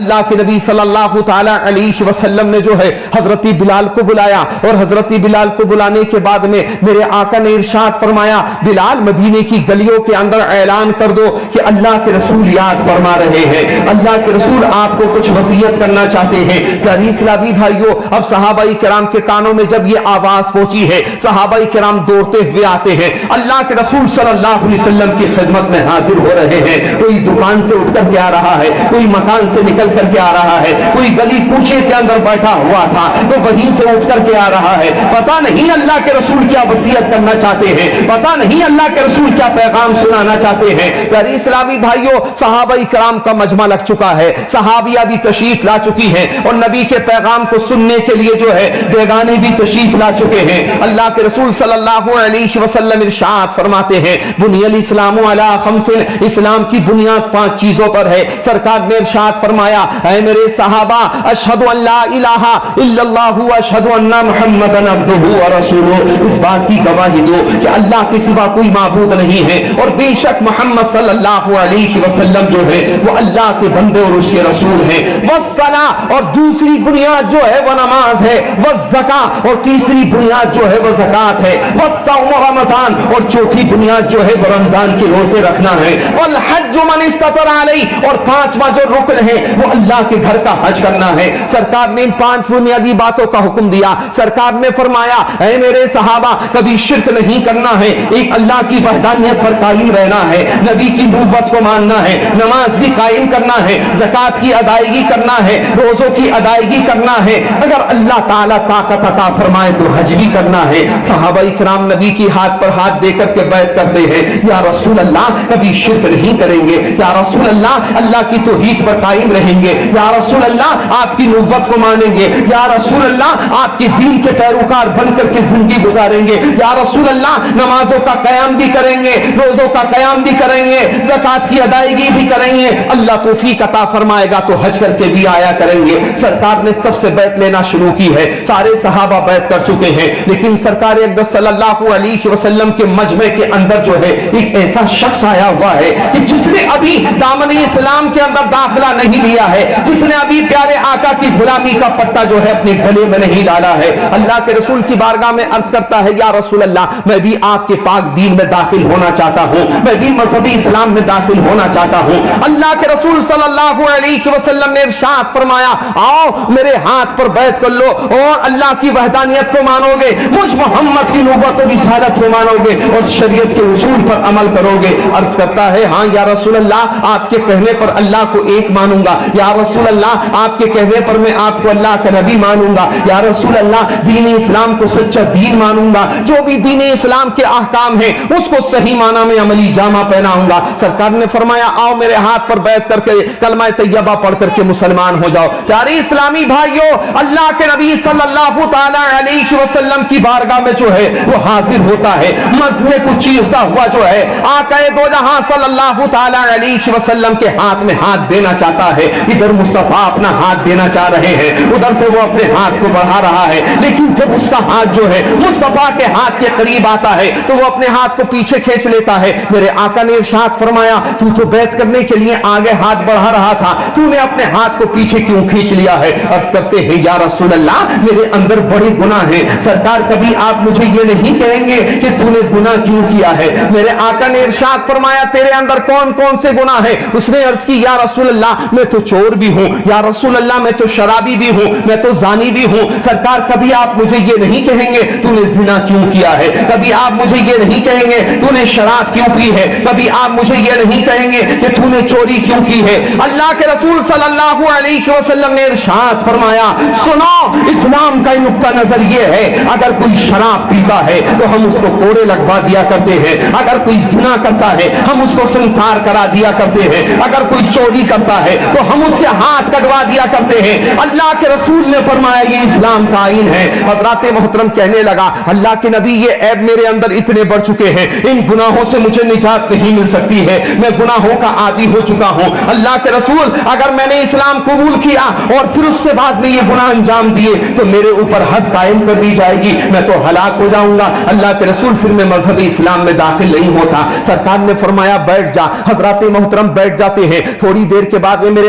اللہ کے نبی صلی اللہ تعالیٰ علیہ وسلم نے جو ہے حضرت بلال کو بلایا اور حضرت بلال کو بلانے کے بعد میں میرے آقا نے ارشاد فرمایا بلال مدینے کی گلیوں کے اندر اعلان کر دو کہ اللہ کے رسول یاد فرما رہے ہیں، اللہ کے رسول آپ کو کچھ وصیت کرنا چاہتے ہیں۔ پیاری اسلامی بھائیوں، اب صحابہ کرام کے کانوں میں جب یہ آواز پہنچی ہے صحابہ کرام دوڑتے ہوئے آتے ہیں، اللہ کے رسول صلی اللہ علیہ وسلم کی خدمت میں حاضر ہو رہے ہیں۔ کوئی دکان سے اٹھ کر کے آ رہا ہے، کوئی مکان سے نکل کر کے آ رہا ہے، کوئی گلی کوچے کے اندر بیٹھا ہوا تھا تو وہیں سے اٹھ کر کے آ رہا ہے۔ پتہ نہیں اللہ کے رسول کیا وصیت کرنا چاہتے ہیں، پتہ نہیں اللہ کے رسول کیا پیغام سنانا چاہتے ہیں۔ پیارے اسلامی بھائیوں، صحابہ کرام کا مجمع لگ چکا ہے، صحابیہ بھی تشریف لا چکی ہیں اور نبی کے پیغام کو سننے کے لیے جو ہے بیگانے بھی تشریف لا چکے ہیں۔ اللہ کے رسول صلی اللہ علیہ وسلم ارشاد فرماتے ہیں بنی الاسلام علی خمس، اسلام کی بنیاد 5 چیزوں پر ہے۔ سرکار نے ارشاد فرمایا اے میرے صحابہ اشہد ان لا الہ الا اللہ واشہد ان محمدا عبدہ ورسولہ، اس بات کی گواہی دو کہ اللہ کے سوا کوئی معبود نہیں ہے اور بے شک محمد صلی اللہ علیہ وسلم جو ہے وہ اللہ کے بندے اور اس کے رسول ہیں۔ والصلاۃ، اور دوسری بنیاد جو ہے وہ نماز ہے، والزکاۃ، اور تیسری بنیاد جو ہے وہ زکات ہے، والصوم، رمضان، اور چوتھی بنیاد جو ہے وہ رمضان کے روزے رکھنا ہے، والحج من استطاع علیہ، اور 5واں جو رکن ہے وہ اللہ کے گھر کا حج کرنا ہے۔ سرکار نے ان 5 بنیادی باتوں کا حکم دیا۔ سرکار نے فرمایا اے میرے صحابہ کبھی شرک نہیں کرنا ہے، ایک اللہ کی وحدانیت پر قائم رہنا ہے، نبی کی نبوت کو ماننا ہے، نماز بھی قائم کرنا ہے، زکات کی ادائیگی کرنا ہے، روزوں کی ادائیگی کرنا ہے، اگر اللہ تعالیٰ طاقت عطا فرمائے تو حج بھی کرنا ہے۔ صحابہ کرام نبی کی ہاتھ پر ہاتھ دے کر کے بیعت کرتے ہیں یا رسول اللہ کبھی شرک نہیں کریں گے، یا رسول اللہ اللہ کی توحید پر قائم رہیں گے، یا رسول اللہ آپ کی نبوت کو مانیں گے، یا رسول اللہ آپ کے دین کے پیروکار بن کر کے زندگی گزاریں گے، یا رسول اللہ نمازوں کا قیام بھی کریں گے، روزوں کا قیام بھی کریں گے، زکات کی ادائیگی بھی کریں گے، اللہ توفیق عطا فرمائے گا تو حج کر کے بھی آیا کریں گے۔ سرکار نے سب سے بیعت لینا شروع کی ہے، سارے صحابہ بیعت کر چکے ہیں، لیکن سرکار اقدس صلی اللہ علیہ وسلم کے مجمع کے اندر جو ہے ایک ایسا شخص آیا ہوا ہے کہ جس نے ابھی دامن اسلام کے اندر داخلہ نہیں لیا ہے، جس نے ابھی پیارے آقا کی غلامی کا پٹا جو ہے اپنے گلے میں نہیں ڈالا ہے۔ اللہ کے رسول کی بارگاہ میں عرض کرتا ہے یا رسول اللہ میں بھی آپ کے پاک دین میں داخل ہونا چاہتا ہوں، میں بھی مذہبی اسلام میں داخل ہونا چاہتا ہوں۔ اللہ کے رسول صلی اللہ علیہ وسلم نے ارشاد فرمایا آؤ میرے ہاتھ پر بیعت کر لو اور اللہ کی وحدانیت کو مانو گے، مجھ محمد کی نبوت و رسالت کو مانو گے اور شریعت کے اصول پر عمل کرو گے۔ عرض کرتا ہے ہاں یا رسول اللہ آپ کے کہنے پر اللہ کو ایک مانوں گا، یا رسول اللہ آپ کے کہنے پر میں آپ کو اللہ کا نبی مانوں گا، یا رسول اللہ دین اسلام کو سچا دین مانوں گا، جو بھی دین اسلام کے احکام ہیں اس کو صحیح معنی میں عملی جامہ پہناؤں گا۔ سرکار نے فرمایا آؤ میرے ہاتھ پر بیعت کر کے کلمہ طیبہ پڑھ کر کے مسلمان ہو جاؤ۔ پیارے اسلامی بھائیوں، اللہ کے نبی صلی اللہ تعالی علیہ وسلم کی بارگاہ میں جو ہے وہ حاضر ہوتا ہے، مجمع کو چیرتا ہوا جو ہے آقا دو جہاں صلی اللہ تعالی علیہ وسلم کے ہاتھ میں ہاتھ دینا چاہتا ہے۔ ادھر مصطفیٰ اپنا ہاتھ دینا چاہ رہے ہیں، ادھر سے وہ اپنے ہاتھ کو بڑھا رہا ہے، لیکن جب اس کا ہاتھ جو ہے مصطفیٰ کے ہاتھ کے قریب آتا ہے تو وہ اپنے ہاتھ کو پیچھے کھینچ لیتا ہے۔ میرے آقا نے ارشاد فرمایا تو بیعت کرنے کے لیے آگے ہاتھ بڑھا رہا تھا، تو نے اپنے ہاتھ کو پیچھے کیوں کھینچ لیا ہے؟ عرض کرتے ہیں یا رسول اللہ میرے اندر بڑے گناہ ہیں، سرکار کبھی آپ مجھے یہ نہیں کہیں گے کہ تو نے گناہ کیوں کیا ہے؟ میرے آقا نے ارشاد فرمایا تیرے اندر کون کون سے گناہ ہیں؟ اس نے عرض کی یا رسول اللہ میں تو چور بھی ہوں، یا رسول اللہ میں تو شرابی بھی ہوں، میں تو زانی بھی ہوں۔ سرکار کبھی آپ مجھے یہ نہیں کہیں گے تو نے زنا کیوں کیا ہے؟ کبھی آپ مجھے یہ نہیں کہیں گے تو نے شراب کیوں پی ہے؟ کبھی آپ مجھے یہ نہیں کہیں گے کہ تو نے چوری کیوں کی ہے؟ اللہ کے رسول صلی اللہ علیہ وسلم نے ارشاد فرمایا سنو اسلام کا نقطہ نظر یہ ہے اگر کوئی شراب پیتا ہے تو ہم اس کو کوڑے لگوا دیا کرتے ہیں، اگر کوئی زنا کرتا ہے ہم اس کو سنسار کرا دیا کرتے ہیں، اگر کوئی چوری کرتا ہے تو ہم اس کے ہاتھ کٹوا دیا کرتے ہیں۔ اللہ کے رسول نے فرمایا یہ اسلام کا آئین ہے۔ حضرات محترم کہنے لگا اللہ کے نبی یہ عیب میرے اندر اتنے بڑھ چکے ہیں، ان گناہوں سے مجھے نجات نہیں مل سکتی ہے، میں گناہوں کا عادی ہو چکا ہوں۔ اللہ کے رسول اگر میں نے اسلام قبول کیا اور پھر اس کے بعد میں یہ گناہ انجام دیے تو میرے اوپر حد قائم کر دی جائے گی، میں تو ہلاک ہو جاؤں گا۔ اللہ کے رسول پھر میں مذہب اسلام میں داخل نہیں ہوتا۔ سرکار نے فرمایا بیٹھ جا۔ حضرات محترم بیٹھ جاتے ہیں۔ تھوڑی دیر کے بعد میں میرے